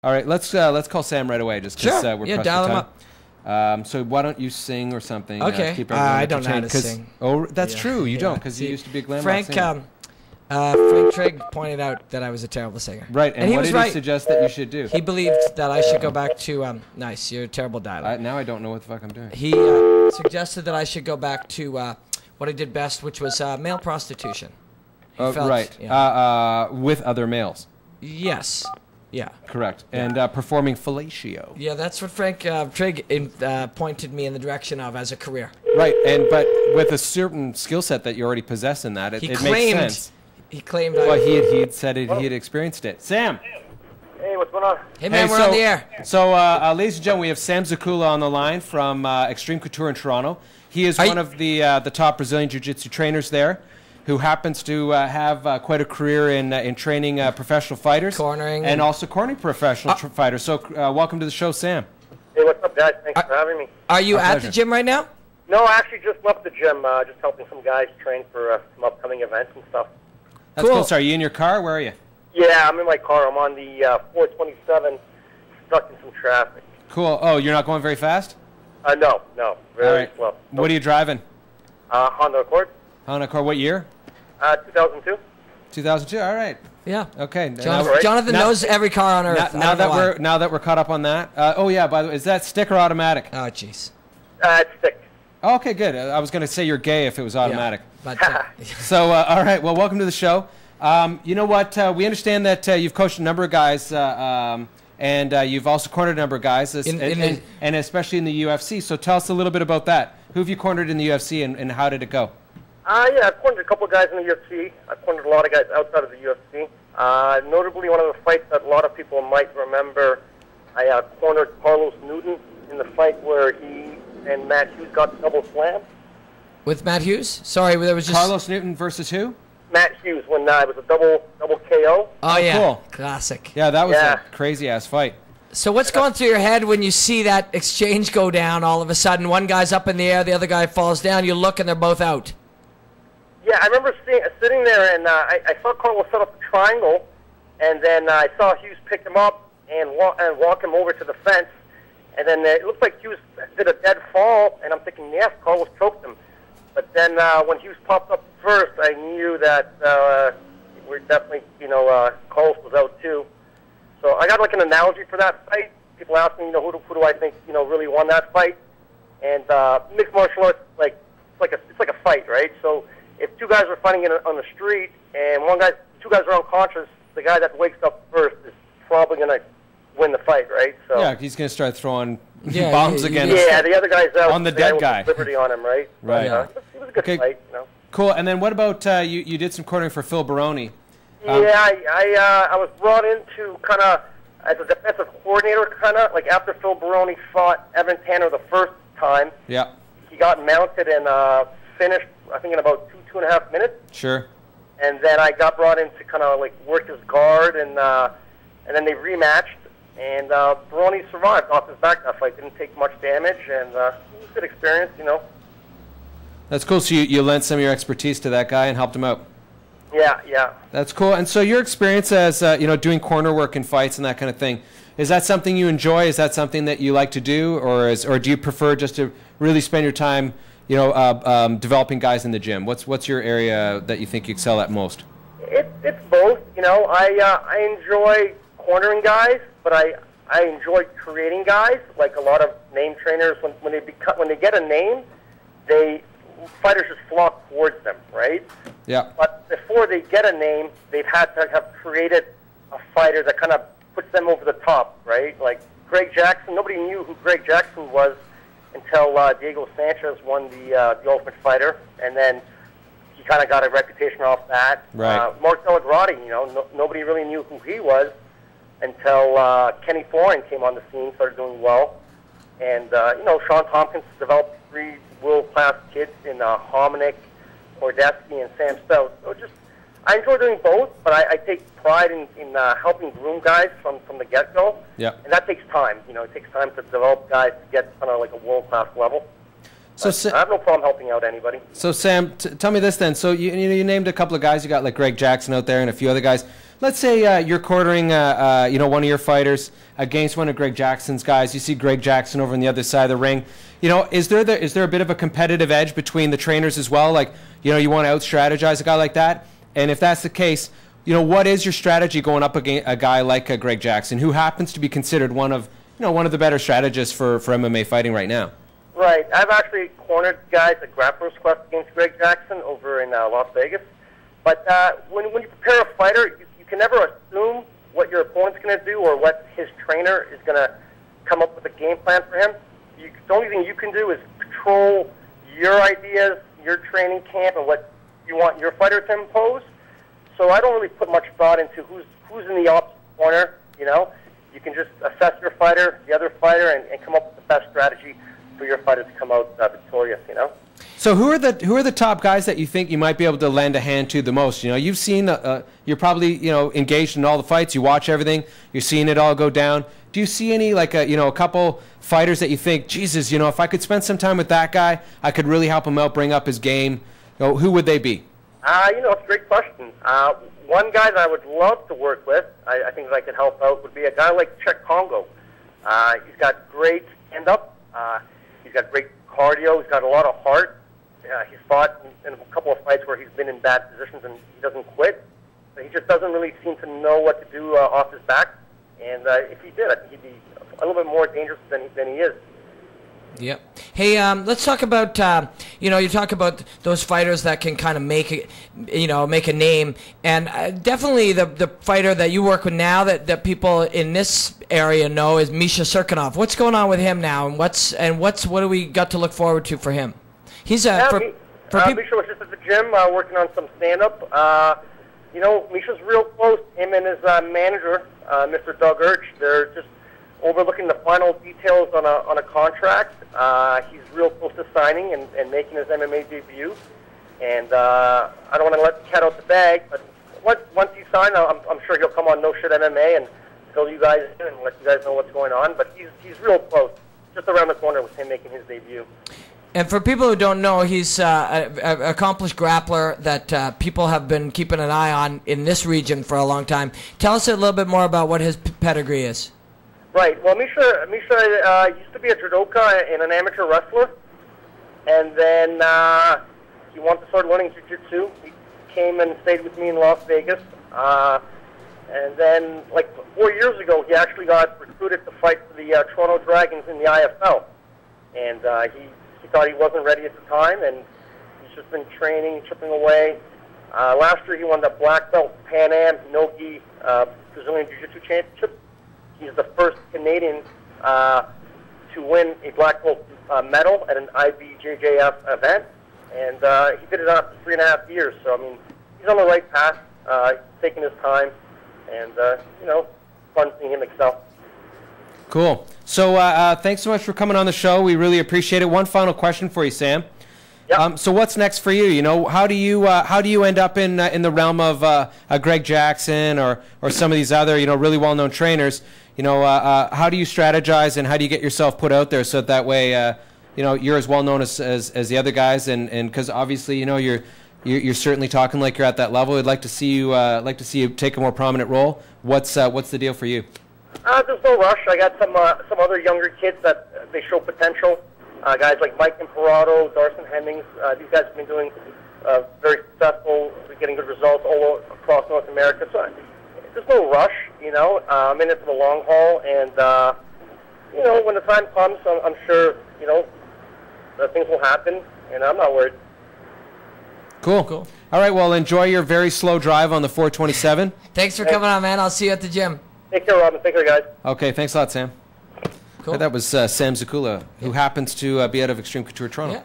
All right, let's call Sam right away, just because we're pressed dial for him time. up. So why don't you sing or something? Okay. Keep I don't know how to sing. Oh, that's true. You don't, because you used to be a glam rock singer. Frank Trigg pointed out that I was a terrible singer. Right, and what did he suggest that you should do? He believed that I should go back to nice. You're a terrible dialer. Now I don't know what the fuck I'm doing. He suggested that I should go back to what I did best, which was male prostitution. Right. With other males. Yes. Yeah. Correct. And performing fellatio. Yeah, that's what Frank Trigg pointed me in the direction of as a career. Right, but with a certain skill set that you already possess in that, it makes sense. He claimed. Well, he had said he had experienced it. Sam. Hey, what's going on? Hey man, we're on the air. So, ladies and gentlemen, we have Sam Zakula on the line from Xtreme Couture in Toronto. He is one of the top Brazilian Jiu-Jitsu trainers there, who happens to have quite a career in training professional fighters. And also cornering professional fighters. So welcome to the show, Sam. Hey, what's up, guys? Thanks for having me. Are you at the gym right now? No, I actually just left the gym, just helping some guys train for some upcoming events and stuff. That's cool. So are you in your car? Where are you? Yeah, I'm in my car. I'm on the 427, stuck in some traffic. Cool. Oh, you're not going very fast? No. Very slow. What are you driving? Honda Accord. Honda Accord. What year? 2002. 2002. All right. Yeah. Okay. Jonathan knows every car on earth. Now that we're caught up on that. Oh yeah. By the way, is that stick or automatic? Oh jeez. It's stick. Oh, okay, good. I was going to say you're gay if it was automatic. Yeah, but, so all right. Well, welcome to the show. You know what? We understand that you've coached a number of guys, and you've also cornered a number of guys, and especially in the UFC. So tell us a little bit about that. Who have you cornered in the UFC, and how did it go? Yeah, I've cornered a couple of guys in the UFC. I've cornered a lot of guys outside of the UFC. Notably, one of the fights that a lot of people might remember, I cornered Carlos Newton in the fight where he and Matt Hughes got double slammed. With Matt Hughes? Sorry, there was just... Carlos Newton versus who? Matt Hughes, when it was a double KO. Oh, yeah. Cool. Classic. Yeah, that was a crazy-ass fight. So what's going through your head when you see that exchange go down all of a sudden? One guy's up in the air, the other guy falls down, you look and they're both out. Yeah, I remember sitting there, and I saw Carlos set up the triangle, and then I saw Hughes pick him up and walk him over to the fence, and then it looked like Hughes did a dead fall, and I'm thinking, yes, Carlos choked him. But then when Hughes popped up first, I knew that we're definitely, Carlos was out too. So I got like an analogy for that fight. People ask me, who do I think, really won that fight? And mixed martial arts, it's like a fight, right? So if two guys are fighting on the street and two guys are unconscious, the guy that wakes up first is probably going to win the fight, right? So yeah, he's going to start throwing bombs again. Yeah, the other guy's out on the dead guy. Liberty on him, right? Right. But, it was a good fight, Cool. And then what about you did some cornering for Phil Baroni? I was brought in to kind of as a defensive coordinator, kind of like after Phil Baroni fought Evan Tanner the first time. Yeah. He got mounted and finished, I think, in about 2.5 minutes. Sure. And then I got brought in to kind of like work his guard, and then they rematched, and Baroni survived off his back that fight. Didn't take much damage, and it was a good experience, That's cool. So you lent some of your expertise to that guy and helped him out. Yeah. That's cool. And so your experience as doing corner work in fights and that kind of thing, is that something you enjoy? Is that something that you like to do, or do you prefer just to really spend your time, developing guys in the gym? What's your area that you think you excel at most? It's both. I enjoy cornering guys, but I enjoy creating guys. Like a lot of name trainers, when they get a name, fighters just flock towards them, right? Yeah. But before they get a name, they've had to have created a fighter that kind of puts them over the top, right? Like Greg Jackson, nobody knew who Greg Jackson was until Diego Sanchez won the Ultimate Fighter, and then he kind of got a reputation off that. Right. Mark Delagrati, nobody really knew who he was until Kenny Thorin came on the scene, started doing well, and Sean Tompkins developed 3 world-class kids in Hominick, Hordeski, and Sam Stout. So I enjoy doing both, but I take pride in helping groom guys from the get-go. Yeah. And that takes time. It takes time to develop guys to get kind of like a world-class level. So I have no problem helping out anybody. So Sam, tell me this then. So you named a couple of guys. You got like Greg Jackson out there and a few other guys. let's say you're quartering, you know, one of your fighters against one of Greg Jackson's guys. You see Greg Jackson over on the other side of the ring. You know, is there a bit of a competitive edge between the trainers as well? Like, you know, you want to out-strategize a guy like that? And if that's the case, you know, what is your strategy going up against a guy like Greg Jackson, who happens to be considered one of the better strategists for MMA fighting right now? Right. I've actually cornered guys at Grappler's Quest against Greg Jackson over in Las Vegas. But when you prepare a fighter, you can never assume what your opponent's going to do or what his trainer is going to come up with a game plan for him. The only thing you can do is control your ideas, your training camp, and what you want your fighter to impose. So I don't really put much thought into who's in the opposite corner. You know, you can just assess your fighter, the other fighter, and come up with the best strategy for your fighter to come out victorious. You know. So who are the top guys that you think you might be able to lend a hand to the most? You know, you've seen you're probably, you know, engaged in all the fights. You watch everything. You're seeing it all go down. Do you see any, like, a couple fighters that you think, Jesus, you know, if I could spend some time with that guy, I could really help him out, bring up his game? You know, who would they be? You know, it's a great question. One guy that I would love to work with, I think that I could help out, would be a guy like Cheick Kongo. He's got great stand-up. He's got great cardio. He's got a lot of heart. He's fought in a couple of fights where he's been in bad positions and he doesn't quit. But he just doesn't really seem to know what to do off his back. And if he did, I think he'd be a little bit more dangerous than he is. Yep. Hey, let's talk about, you know, you talk about those fighters that can kind of make a name. And definitely the fighter that you work with now that people in this area know is Misha Cirkunov. What's going on with him now? And what do we got to look forward to for him? He's Misha was just at the gym working on some stand-up. You know, Misha's real close. Him and his manager, Mr. Doug Urch, they're just overlooking the final details on a contract. He's real close to signing and making his MMA debut. And I don't want to let the cat out the bag, but once he's signed, I'm sure he'll come on No Shit MMA and fill you guys in and let you guys know what's going on. But he's real close, just around the corner with him making his debut. And for people who don't know, he's an accomplished grappler that people have been keeping an eye on in this region for a long time. Tell us a little bit more about what his pedigree is. Right. Well, Misha used to be a judoka and an amateur wrestler, and then he wanted to start learning jiu-jitsu. He came and stayed with me in Las Vegas, and then, like 4 years ago, he actually got recruited to fight for the Toronto Dragons in the IFL, and he thought he wasn't ready at the time, and he's just been training, chipping away. Last year, he won the black belt Pan Am No-Gi Brazilian Jiu-Jitsu Championship. He's the first Canadian to win a black belt medal at an IBJJF event, and he did it after 3.5 years. So, I mean, he's on the right path, taking his time, and, you know, fun seeing him excel. Cool. So thanks so much for coming on the show. We really appreciate it. One final question for you, Sam. Yep. So what's next for you? You know, how do you end up in the realm of a Greg Jackson or some of these other, you know, really well-known trainers? You know, how do you strategize and how do you get yourself put out there so that way, you know, you're as well-known as the other guys, and because obviously, you know, you're certainly talking like you're at that level. I'd like to see you take a more prominent role. What's the deal for you? There's no rush. I got some other younger kids that they show potential. Guys like Mike Imperato, Darson Hemmings. These guys have been doing very successful, getting good results all across North America. So there's no rush, you know. I'm in it for the long haul, and you know, when the time comes, I'm sure, you know, things will happen, and I'm not worried. Cool. All right. Well, enjoy your very slow drive on the 427. Thanks for coming on, man. I'll see you at the gym. Take care, Robin. Take care, guys. Okay, thanks a lot, Sam. Cool. That was Sam Zakula, who happens to be out of Xtreme Couture Toronto. Yeah.